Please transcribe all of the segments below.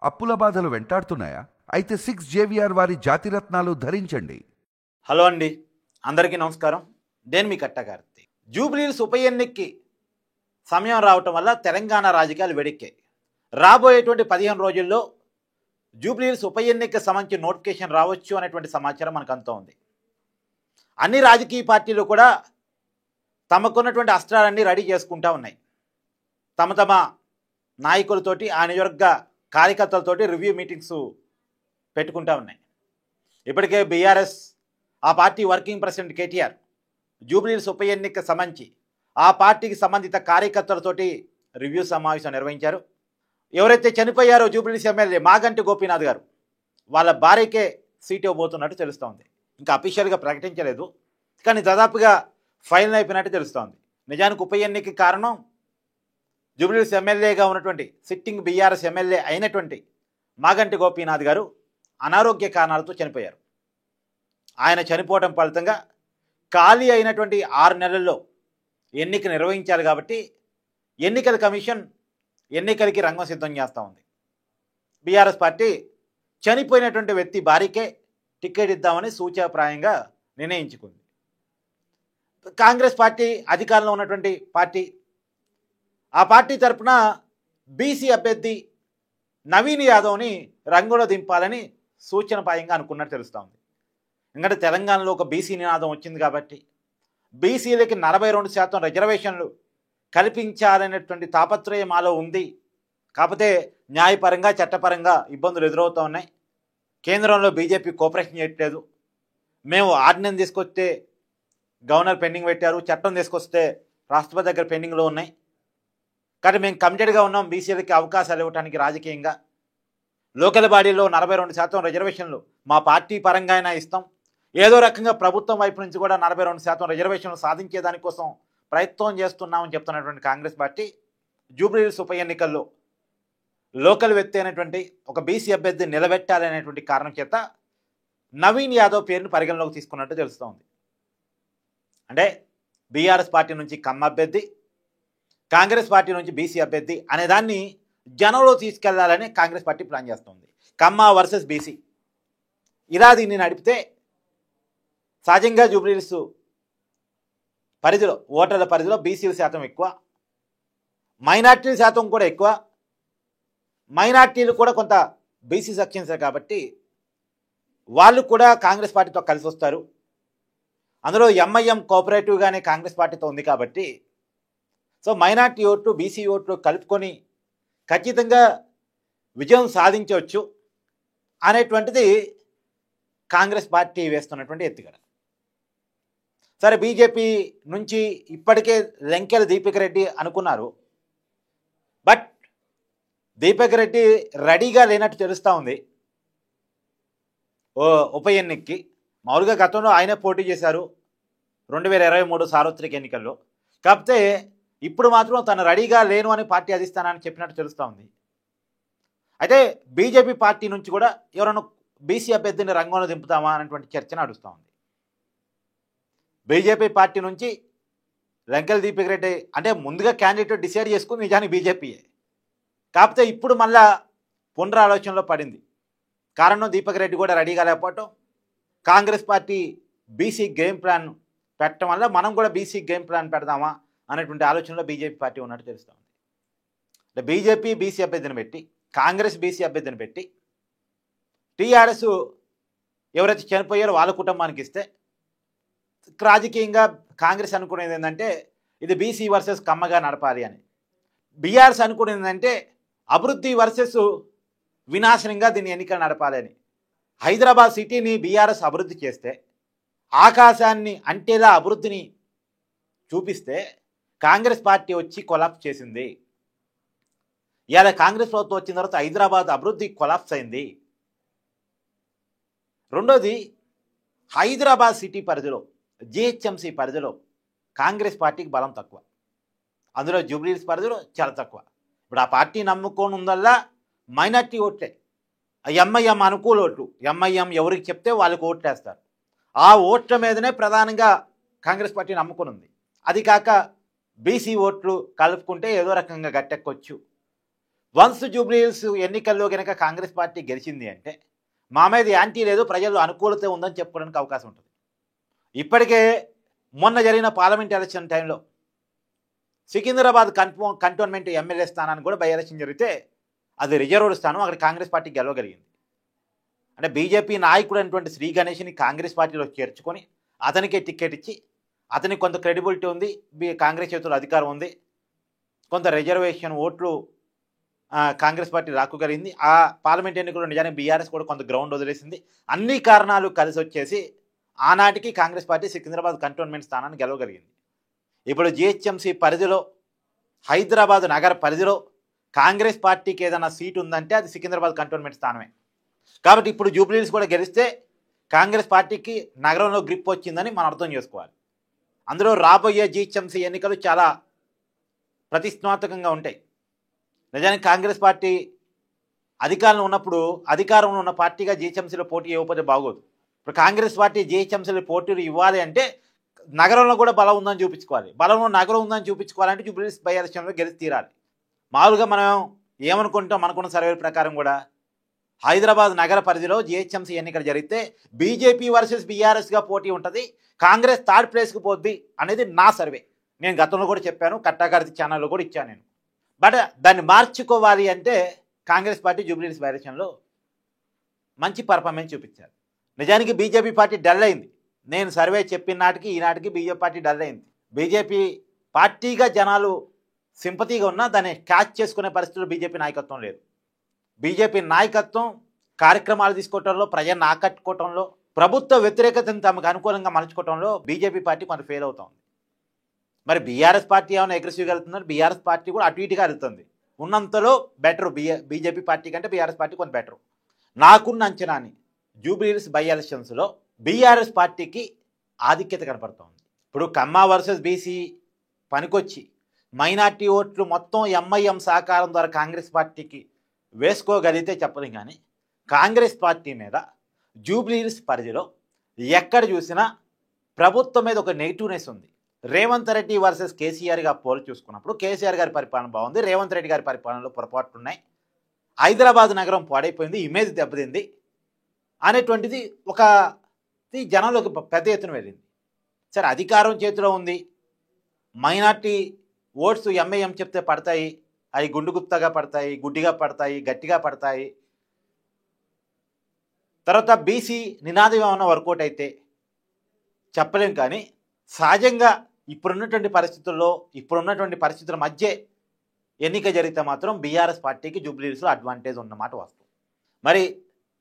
అప్పుల బాధలు వెంటాడుతున్నాయా? అయితే 6 JVR వారి జాతిరత్నాలు ధరించండి. హలో అండి, అందరికీ నమస్కారం. నేను మీ కట్టగార్తి. జూబ్లీహిల్స్ ఉప ఎన్నికకి సమయం రావటం వల్ల తెలంగాణ రాజకీయాలు వేడెక్కాయి. రాబోయేటువంటి 15 రోజుల్లో జూబ్లీహిల్స్ ఉప ఎన్నికకి సంబంధించి నోటిఫికేషన్ రావచ్చు అనేటువంటి సమాచారం మనకు అంతా ఉంది. అన్ని రాజకీయ పార్టీలు కూడా తమకున్నటువంటి అస్త్రాలన్నీ రెడీ చేసుకుంటూ ఉన్నాయి. తమ నాయకులతోటి, ఆ నియోజకవర్గ కార్యకర్తలతోటి రివ్యూ మీటింగ్స్ పెట్టుకుంటూ ఉన్నాయి. ఇప్పటికే బీఆర్ఎస్, ఆ party working president KTR Jubilee Hills ఉప ఎన్నికకి సంబంధించి ఆ పార్టీకి సంబంధిత కార్యకర్తలతోటి రివ్యూ సమావేశం నిర్వహించారు. ఎవరైతే చనిపోయారో జూబ్లీహిల్స్ ఎమ్మెల్యే మాగంటి గోపీనాథ్ గారు, వాళ్ళ భార్యకే సీట్ ఇవ్వబోతున్నట్టు తెలుస్తోంది. ఇంకా అఫీషియల్గా ప్రకటించలేదు, కానీ దాదాపుగా ఫైనల్ అయిపోయినట్టు తెలుస్తోంది. నిజానికి ఉప ఎన్నికకి కారణం జూబ్లీహిల్స్ ఎమ్మెల్యేగా ఉన్నటువంటి సిట్టింగ్ బీఆర్ఎస్ ఎమ్మెల్యే అయినటువంటి మాగంటి గోపీనాథ్ గారు అనారోగ్య కారణాలతో చనిపోయారు. ఆయన చనిపోవడం ఫలితంగా ఖాళీ అయినటువంటి 6 నెలల్లో ఎన్నిక నిర్వహించారు. కాబట్టి ఎన్నికల కమిషన్ ఎన్నికలకి రంగం సిద్ధం చేస్తూ ఉంది. బీఆర్ఎస్ పార్టీ చనిపోయినటువంటి వ్యక్తి భార్యకే టికెట్ ఇద్దామని సూచనప్రాయంగా నిర్ణయించుకుంది. కాంగ్రెస్ పార్టీ అధికారంలో ఉన్నటువంటి పార్టీ, ఆ పార్టీ తరఫున బీసీ అభ్యర్థి నవీన్ యాదవ్ని రంగులో దింపాలని సూచనప్రాయంగా అనుకున్నట్టు తెలుస్తూ ఉంది. ఎందుకంటే తెలంగాణలో ఒక బీసీ నినాదం వచ్చింది కాబట్టి బీసీలకి 42% రిజర్వేషన్లు కల్పించాలనేటువంటి తాపత్రయం మాలో ఉంది. కాకపోతే న్యాయపరంగా, చట్టపరంగా ఇబ్బందులు ఎదురవుతూ ఉన్నాయి. కేంద్రంలో బీజేపీ కోఆపరేషన్ చేయట్లేదు. మేము ఆర్డినెన్స్ తీసుకొస్తే గవర్నర్ పెండింగ్ పెట్టారు, చట్టం తీసుకొస్తే రాష్ట్రపతి దగ్గర పెండింగ్లో ఉన్నాయి. కానీ మేము కమిటెడ్గా ఉన్నాం బీసీలకి అవకాశాలు ఇవ్వడానికి. రాజకీయంగా లోకల్ బాడీలో 42% రిజర్వేషన్లు మా పార్టీ పరంగా అయినా ఇస్తాం, ఏదో రకంగా ప్రభుత్వం వైపు నుంచి కూడా 42% రిజర్వేషన్లు సాధించేదానికోసం ప్రయత్నం చేస్తున్నామని చెప్తున్నటువంటి కాంగ్రెస్ పార్టీ జూబ్లీహిల్స్ ఉప ఎన్నికల్లో లోకల్ వ్యక్తి అయినటువంటి ఒక బీసీ అభ్యర్థిని నిలబెట్టాలనేటువంటి కారణం చేత నవీన్ యాదవ్ పేరును పరిగణలోకి తీసుకున్నట్టు తెలుస్తోంది. అంటే బీఆర్ఎస్ పార్టీ నుంచి కమ్మ అభ్యర్థి, కాంగ్రెస్ పార్టీ నుంచి బీసీ అభ్యర్థి అనేదాన్ని జనంలో తీసుకెళ్లాలని కాంగ్రెస్ పార్టీ ప్లాన్ చేస్తుంది. కమ్మ వర్సెస్ బీసీ ఇలా దీన్ని నడిపితే సహజంగా జూబ్లీహిల్స్ పరిధిలో, ఓటర్ల పరిధిలో బీసీల శాతం ఎక్కువ, మైనార్టీల శాతం కూడా ఎక్కువ. మైనార్టీలు కూడా కొంత బీసీ సెక్షన్సే కాబట్టి వాళ్ళు కూడా కాంగ్రెస్ పార్టీతో కలిసి వస్తారు. అందులో ఎంఐఎం కోఆపరేటివ్గానే కాంగ్రెస్ పార్టీతో ఉంది కాబట్టి సో మైనార్టీ ఓట్లు, బీసీ ఓట్లు కలుపుకొని ఖచ్చితంగా విజయం సాధించవచ్చు అనేటువంటిది కాంగ్రెస్ పార్టీ వేస్తున్నటువంటి ఎత్తుగడ. సరే, బీజేపీ నుంచి ఇప్పటికే లెంకెల దీపక్ రెడ్డి అనుకున్నారు. బట్ దీపక్ రెడ్డి రెడీగా లేనట్టు తెలుస్తూ ఉంది ఉప ఎన్నికకి. మామూలుగా గతంలో ఆయనే పోటీ చేశారు 2023 సార్వత్రిక ఎన్నికల్లో. కాకపోతే ఇప్పుడు మాత్రం తను రెడీగా లేను అని పార్టీ అధిష్టానాన్ని చెప్పినట్టు తెలుస్తూ ఉంది. అయితే బీజేపీ పార్టీ నుంచి కూడా ఎవరైనా బీసీ అభ్యర్థిని రంగంలో దింపుతామా అనేటువంటి చర్చ నడుస్తూ ఉంది. బీజేపీ పార్టీ నుంచి లెంకెల దీపక్ రెడ్డి అంటే ముందుగా క్యాండిడేట్ డిసైడ్ చేసుకుని నిజానికి బీజేపీయే. కాకపోతే ఇప్పుడు మళ్ళా పునరాలోచనలో పడింది. కారణం దీపక్ రెడ్డి కూడా రెడీగా లేకపోవటం, Congress party BC game plan పెట్టడం వల్ల మనం కూడా బీసీ గేమ్ ప్లాన్ పెడదామా అనేటువంటి ఆలోచనలో బీజేపీ పార్టీ ఉన్నట్టు తెలుస్తుంది. అంటే బీజేపీ బీసీ అభ్యర్థిని పెట్టి, కాంగ్రెస్ బీసీ అభ్యర్థిని పెట్టి, టీఆర్ఎస్ ఎవరైతే చనిపోయారో వాళ్ళ కుటుంబానికి ఇస్తే, రాజకీయంగా కాంగ్రెస్ అనుకునేది ఏంటంటే ఇది బీసీ వర్సెస్ కమ్మగా నడపాలి అని. బీఆర్ఎస్ అనుకునేది ఏంటంటే అభివృద్ధి వర్సెస్ వినాశనంగా దీన్ని ఎన్నికలు నడపాలి అని. హైదరాబాద్ సిటీని బీఆర్ఎస్ అభివృద్ధి చేస్తే, ఆకాశాన్ని అంటేలా అభివృద్ధిని చూపిస్తే కాంగ్రెస్ పార్టీ వచ్చి కొలాప్స్ చేసింది. ఇవాళ కాంగ్రెస్ ప్రభుత్వం వచ్చిన తర్వాత హైదరాబాద్ అభివృద్ధి కొలాప్స్ అయింది. రెండోది, హైదరాబాద్ సిటీ పరిధిలో, జిహెచ్ఎంసీ పరిధిలో కాంగ్రెస్ పార్టీకి బలం తక్కువ, అందులో జూబ్లీహిల్స్ పరిధిలో చాలా తక్కువ. ఇప్పుడు ఆ పార్టీ నమ్ముకొని ఉందల్లా మైనార్టీ ఓట్లే, ఎంఐఎం అనుకూల ఓట్లు. ఎంఐఎం ఎవరికి చెప్తే వాళ్ళకి ఓట్లేస్తారు. ఆ ఓట్ల మీదనే ప్రధానంగా కాంగ్రెస్ పార్టీ నమ్ముకొని ఉంది. అది కాక బీసీ ఓట్లు కలుపుకుంటే ఏదో రకంగా గట్టెక్కొచ్చు. వన్స్ జూబ్లీహిల్స్ ఎన్నికల్లో కనుక కాంగ్రెస్ పార్టీ గెలిచింది అంటే మా మీద యాంటీ లేదు, ప్రజల్లో అనుకూలత ఉందని చెప్పుకోవడానికి అవకాశం ఉంటుంది. ఇప్పటికే మొన్న జరిగిన పార్లమెంట్ ఎలక్షన్ టైంలో సికింద్రాబాద్ కంటోన్మెంట్ ఎమ్మెల్యే స్థానాన్ని కూడా బై ఎలక్షన్ జరిగితే అది రిజర్వ్డ్ స్థానం, అక్కడ కాంగ్రెస్ పార్టీ గెలవగలిగింది. అంటే బీజేపీ నాయకుడు అయినటువంటి శ్రీ గణేష్ని కాంగ్రెస్ పార్టీలో చేర్చుకొని అతనికే టికెట్ ఇచ్చి అతనికి కొంత క్రెడిబిలిటీ ఉంది, కాంగ్రెస్ చేతుల్లో అధికారం ఉంది, కొంత రిజర్వేషన్ ఓట్లు కాంగ్రెస్ పార్టీ రాకుగలిగింది. ఆ పార్లమెంట్ ఎన్నికల్లో నిజానికి బీఆర్ఎస్ కూడా కొంత గ్రౌండ్ వదిలేసింది. అన్ని కారణాలు కలిసి వచ్చేసి ఆనాటికి కాంగ్రెస్ పార్టీ సికింద్రాబాద్ కంటోన్మెంట్ స్థానాన్ని గెలవగలిగింది. ఇప్పుడు జిహెచ్ఎంసీ పరిధిలో, హైదరాబాద్ నగర పరిధిలో కాంగ్రెస్ పార్టీకి ఏదైనా సీటు ఉందంటే అది సికింద్రాబాద్ కంటోన్మెంట్ స్థానమే. కాబట్టి ఇప్పుడు జూబ్లీహిల్స్ కూడా గెలిస్తే కాంగ్రెస్ పార్టీకి నగరంలో గ్రిప్ వచ్చిందని మనం అర్థం చేసుకోవాలి. అందులో రాబోయే జిహెచ్ఎంసీ ఎన్నికలు చాలా ప్రతిష్టాత్మకంగా ఉంటాయి. నిజానికి కాంగ్రెస్ పార్టీ అధికారంలో ఉన్న పార్టీగా జిహెచ్ఎంసీలో పోటీ ఇవ్వకపోతే బాగోదు. ఇప్పుడు కాంగ్రెస్ పార్టీ జిహెచ్ఎంసీలో పోటీలు ఇవ్వాలి అంటే నగరంలో కూడా బలం ఉందని చూపించుకోవాలి. బలంలో నగరం ఉందని చూపించుకోవాలంటే జూబ్లీహిల్స్ బై ఎలక్షన్లో గెలిచి తీరాలి. మామూలుగా మనం ఏమనుకుంటాం, అనుకున్న సర్వేల ప్రకారం కూడా హైదరాబాద్ నగర పరిధిలో జిహెచ్ఎంసీ ఎన్నికలు జరిగితే బీజేపీ వర్సెస్ బీఆర్ఎస్గా పోటీ ఉంటుంది, కాంగ్రెస్ థర్డ్ ప్లేస్కి పోద్ది అనేది నా సర్వే. నేను గతంలో కూడా చెప్పాను, కట్టాకార్తి ఛానల్లో కూడా ఇచ్చాను నేను. బట్ దాన్ని మార్చుకోవాలి అంటే కాంగ్రెస్ పార్టీ జూబ్లీహిల్స్ బై ఎలక్షన్లో మంచి పర్ఫార్మెన్స్ చూపించారు. నిజానికి బీజేపీ పార్టీ డల్ అయింది. నేను సర్వే చెప్పిన నాటికి ఈనాటికి బీజేపీ పార్టీ డల్ అయింది. బీజేపీ పార్టీగా జనాలు సింపతిగా ఉన్నా దాన్ని క్యాచ్ చేసుకునే పరిస్థితుల్లో బీజేపీ నాయకత్వం లేదు. బీజేపీ నాయకత్వం కార్యక్రమాలు తీసుకోవటంలో, ప్రజలను ఆకట్టుకోవటంలో, ప్రభుత్వ వ్యతిరేకతను తమకు అనుకూలంగా మలుచుకోవటంలో బీజేపీ పార్టీ కొంత ఫెయిల్ అవుతుంది. మరి బీఆర్ఎస్ పార్టీ ఏమైనా అగ్రెసివ్గా వెళ్తున్నారు, బీఆర్ఎస్ పార్టీ కూడా అటు ఇటుగా వెళ్తుంది. ఉన్నంతలో బెటరు బీజేపీ పార్టీ కంటే బీఆర్ఎస్ పార్టీ కొంత బెటరు. నాకున్న అంచనాని జూబ్లీహిల్స్ బై ఎలక్షన్స్లో బీఆర్ఎస్ పార్టీకి ఆధిక్యత కనపడుతోంది. ఇప్పుడు కమ్మా వర్సెస్ బీసీ పనికొచ్చి మైనార్టీ ఓట్లు మొత్తం ఎంఐఎం సహకారం ద్వారా కాంగ్రెస్ పార్టీకి వేసుకోగలిగితే చెప్పలేం, కానీ కాంగ్రెస్ పార్టీ మీద జూబ్లీహిల్స్ పరిధిలో ఎక్కడ చూసినా ప్రభుత్వం మీద ఒక నెగిటివ్నెస్ ఉంది. రేవంత్ రెడ్డి వర్సెస్ కేసీఆర్గా పోల్ చూసుకున్నప్పుడు కేసీఆర్ గారి పరిపాలన బాగుంది, రేవంత్ రెడ్డి గారి పరిపాలనలో పొరపాట్లు ఉన్నాయి, హైదరాబాద్ నగరం పాడైపోయింది, ఇమేజ్ దెబ్బతింది అనేటువంటిది ఒక జనంలోకి పెద్ద ఎత్తున వెళ్ళింది. సరే, అధికారం చేతిలో ఉంది, మైనార్టీ ఓట్స్ ఎంఐఎం చెప్తే పడతాయి, అవి గుండుగుప్తగా పడతాయి, గుడ్డిగా పడతాయి, గట్టిగా పడతాయి. తర్వాత బీసీ నినాదం ఏమన్నా వర్కౌట్ అయితే చెప్పలేం, కానీ సహజంగా ఇప్పుడున్నటువంటి పరిస్థితుల మధ్య ఎన్నిక జరిగితే మాత్రం బీఆర్ఎస్ పార్టీకి జూబ్లీహిల్స్లో అడ్వాంటేజ్ ఉన్నమాట వాస్తవం. మరి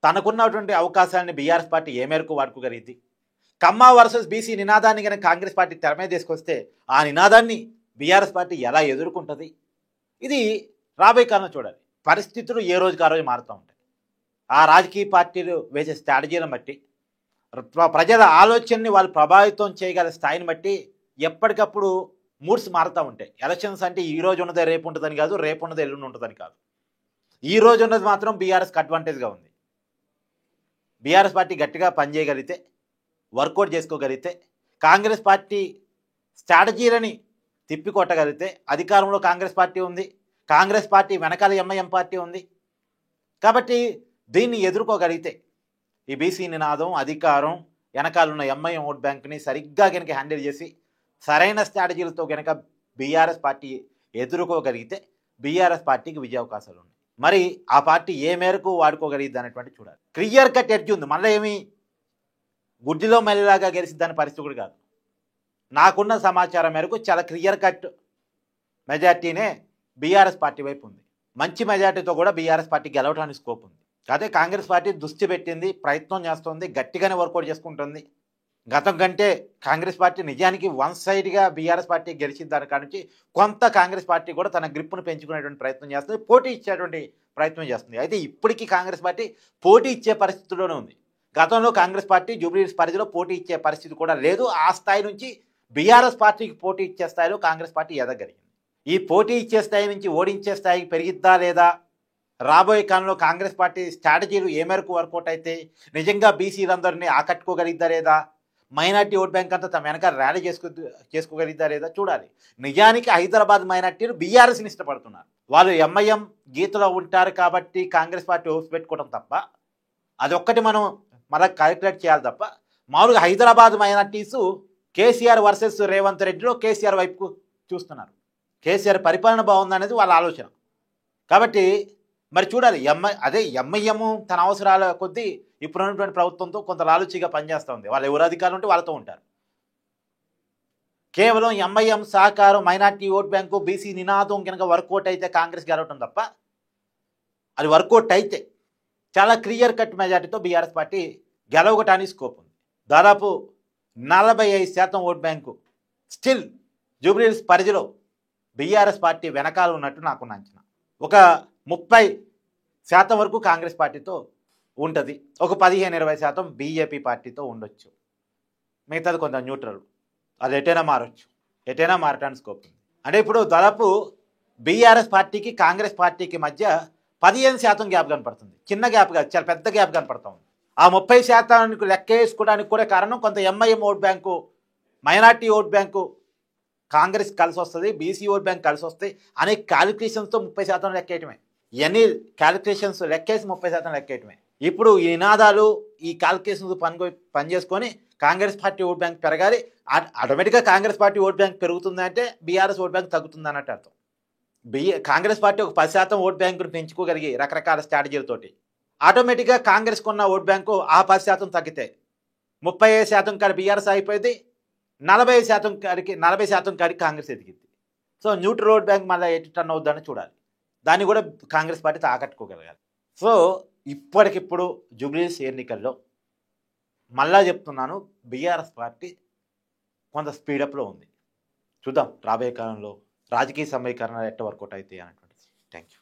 తనకున్నటువంటి అవకాశాన్ని బీఆర్ఎస్ పార్టీ ఏ మేరకు వాడుకోగలిగింది? కమ్మా వర్సెస్ బీసీ నినాదాన్ని కనుక కాంగ్రెస్ పార్టీ తెర మీద తీసుకొస్తే ఆ నినాదాన్ని బీఆర్ఎస్ పార్టీ ఎలా ఎదుర్కొంటుంది? ఇది రాబోయే కాలంలో చూడాలి. పరిస్థితులు ఏ రోజుకి ఆ రోజు మారుతూ ఉంటాయి. ఆ రాజకీయ పార్టీలు వేసే స్ట్రాటజీలను బట్టి, ప్రజల ఆలోచనని వాళ్ళు ప్రభావితం చేయగల స్థాయిని బట్టి ఎప్పటికప్పుడు మూడ్స్ మారుతూ ఉంటాయి. ఎలక్షన్స్ అంటే ఈ రోజు ఉన్నదే రేపు ఉంటుందని కాదు, రేపు ఉన్నది ఎల్లుండి ఉంటుందని కాదు. ఈ రోజు ఉన్నది మాత్రం బీఆర్ఎస్కి అడ్వాంటేజ్గా ఉంది. బీఆర్ఎస్ పార్టీ గట్టిగా పనిచేయగలిగితే, వర్కౌట్ చేసుకోగలిగితే, కాంగ్రెస్ పార్టీ స్ట్రాటజీలని తిప్పికొట్టగలిగితే, అధికారంలో కాంగ్రెస్ పార్టీ ఉంది, కాంగ్రెస్ పార్టీ వెనకాల ఎంఐఎం పార్టీ ఉంది. కాబట్టి దీన్ని ఎదుర్కోగలిగితే ఈ బీసీ నినాదం, అధికారం, వెనకాలన్న ఎంఐఎం ఓట్ బ్యాంక్ని సరిగ్గా కనుక హ్యాండిల్ చేసి సరైన స్ట్రాటజీలతో కనుక బీఆర్ఎస్ పార్టీ ఎదుర్కోగలిగితే బీఆర్ఎస్ పార్టీకి విజయావకాశాలు ఉన్నాయి. మరి ఆ పార్టీ ఏ మేరకు వాడుకోగలిగిద్ది అనేటువంటి చూడాలి. క్లియర్ కట్ ఎడ్జ్ ఉంది, మళ్ళీ ఏమి గుడ్డిలో మళ్ళీలాగా గెలిచిద్దని పరిస్థితి కూడా కాదు. నాకున్న సమాచారం మేరకు చాలా క్లియర్ కట్ మెజార్టీనే బీఆర్ఎస్ పార్టీ వైపు ఉంది. మంచి మెజార్టీతో కూడా బీఆర్ఎస్ పార్టీ గెలవడానికి స్కోప్ ఉంది. అదే కాంగ్రెస్ పార్టీ దృష్టి పెట్టింది, ప్రయత్నం చేస్తుంది, గట్టిగానే వర్కౌట్ చేసుకుంటుంది. గతం కంటే కాంగ్రెస్ పార్టీ నిజానికి వన్ సైడ్గా బీఆర్ఎస్ పార్టీ గెలిచిన దాని నుంచి కొంత కాంగ్రెస్ పార్టీ కూడా తన గ్రిప్ను పెంచుకునేటువంటి ప్రయత్నం చేస్తుంది, పోటీ ఇచ్చేటువంటి ప్రయత్నం చేస్తుంది. అయితే ఇప్పటికీ కాంగ్రెస్ పార్టీ పోటీ ఇచ్చే పరిస్థితుల్లోనే ఉంది. గతంలో కాంగ్రెస్ పార్టీ జూబ్లీహిల్స్ పరిధిలో పోటీ ఇచ్చే పరిస్థితి కూడా లేదు. ఆ స్థాయి నుంచి బీఆర్ఎస్ పార్టీకి పోటీ ఇచ్చే స్థాయిలో కాంగ్రెస్ పార్టీ ఎదగలిగింది. ఈ పోటీ ఇచ్చే స్థాయి నుంచి ఓడించే స్థాయికి పెరిగిద్దా లేదా, రాబోయే కాలంలో కాంగ్రెస్ పార్టీ స్ట్రాటజీలు ఏ మేరకు వర్కౌట్ అయితే నిజంగా బీసీలందరినీ ఆకట్టుకోగలిగిద్దా లేదా, మైనార్టీ ఓట్ బ్యాంక్ అంతా తమ వెనక ర్యాలీ చేసుకోగలిగితే లేదా చూడాలి. నిజానికి హైదరాబాద్ మైనార్టీలు బీఆర్ఎస్ని ఇష్టపడుతున్నారు. వాళ్ళు ఎంఐఎం గీతలో ఉంటారు కాబట్టి కాంగ్రెస్ పార్టీ ఓట్స్ పెట్టుకోవడం తప్ప, అదొక్కటి మనం మళ్ళీ క్యాలిక్యులేట్ చేయాలి తప్ప, మామూలుగా హైదరాబాద్ మైనార్టీసు కేసీఆర్ వర్సెస్ రేవంత్ రెడ్డిలో కేసీఆర్ వైపుకు చూస్తున్నారు. కేసీఆర్ పరిపాలన బాగుందనేది వాళ్ళ ఆలోచన. కాబట్టి మరి చూడాలి. ఎంఐఎం తన అవసరాల కొద్దీ ఇప్పుడున్నటువంటి ప్రభుత్వంతో కొంత లాలుచిగా పనిచేస్తూ ఉంది. వాళ్ళు ఎవరు అధికారులు ఉంటే వాళ్ళతో ఉంటారు. కేవలం ఎంఐఎం సహకారం, మైనార్టీ ఓట్ బ్యాంకు, బీసీ నినాదం కనుక వర్కౌట్ అయితే కాంగ్రెస్ గెలవటం తప్ప, అది వర్కౌట్ అయితే చాలా క్లియర్ కట్ మెజార్టీతో బీఆర్ఎస్ పార్టీ గెలవగటానికి స్కోప్ ఉంది. దాదాపు 45% ఓట్ బ్యాంకు స్టిల్ జూబ్లీహిల్స్ పరిధిలో బీఆర్ఎస్ పార్టీ వెనకాల ఉన్నట్టు నాకున్న అంచనా. ఒక 30% వరకు కాంగ్రెస్ పార్టీతో ఉంటుంది. ఒక 15-20% బీజేపీ పార్టీతో ఉండొచ్చు. మిగతాది కొంత న్యూట్రల్. అది ఎటైనా మారచ్చు, ఎటైనా మారటానికి స్కోప్ ఉంది. అంటే ఇప్పుడు దాదాపు బీఆర్ఎస్ పార్టీకి కాంగ్రెస్ పార్టీకి మధ్య 15% గ్యాప్ కనపడుతుంది. చిన్న గ్యాప్ కాదు, చాలా పెద్ద గ్యాప్ కనపడుతూ ఉంది. ఆ 30% లెక్క వేసుకోవడానికి కూడా కారణం కొంత MIM vote bank, minority vote bank Congress కలిసి వస్తుంది, బీసీ ఓట్ బ్యాంక్ కలిసి వస్తాయి అనే క్యాలిక్యులేషన్స్తో 30% లెక్కేయటమే. ఇవన్నీ క్యాలిక్యులేషన్స్ లెక్కేసి 30% లెక్కేయటమే. ఇప్పుడు ఈ నినాదాలు, ఈ క్యాలిక్యులేషన్స్ పనిచేసుకొని కాంగ్రెస్ పార్టీ ఓట్ బ్యాంక్ పెరగాలి. ఆటోమేటిక్గా కాంగ్రెస్ పార్టీ ఓట్ బ్యాంక్ పెరుగుతుందంటే బీఆర్ఎస్ ఓట్ బ్యాంక్ తగ్గుతుంది అన్నట్టు అర్థం. కాంగ్రెస్ పార్టీ ఒక 10% ఓట్ బ్యాంకును పెంచుకోగలిగి రకరకాల స్ట్రాటజీలతోటి ఆటోమేటిక్గా కాంగ్రెస్కి ఉన్న ఓట్ బ్యాంకు ఆ 10% తగ్గితే 35% కాడి బీఆర్ఎస్ అయిపోయింది, 40% కాడికి కాంగ్రెస్ ఎదిగింది. సో న్యూట్రల్ ఓట్ బ్యాంక్ మళ్ళీ ఎటు టర్న్ అవుద్దని చూడాలి. దాన్ని కూడా కాంగ్రెస్ పార్టీ ఆకట్టుకోగలగాలి. సో ఇప్పటికిప్పుడు జూబ్లీహిల్స్ ఎన్నికల్లో మళ్ళా చెప్తున్నాను, బీఆర్ఎస్ పార్టీ కొంత స్పీడప్లో ఉంది. చూద్దాం రాబోయే కాలంలో రాజకీయ సమీకరణాలు ఎట్ట వర్కౌట్ అవుతాయి అనేటువంటిది. Thank you.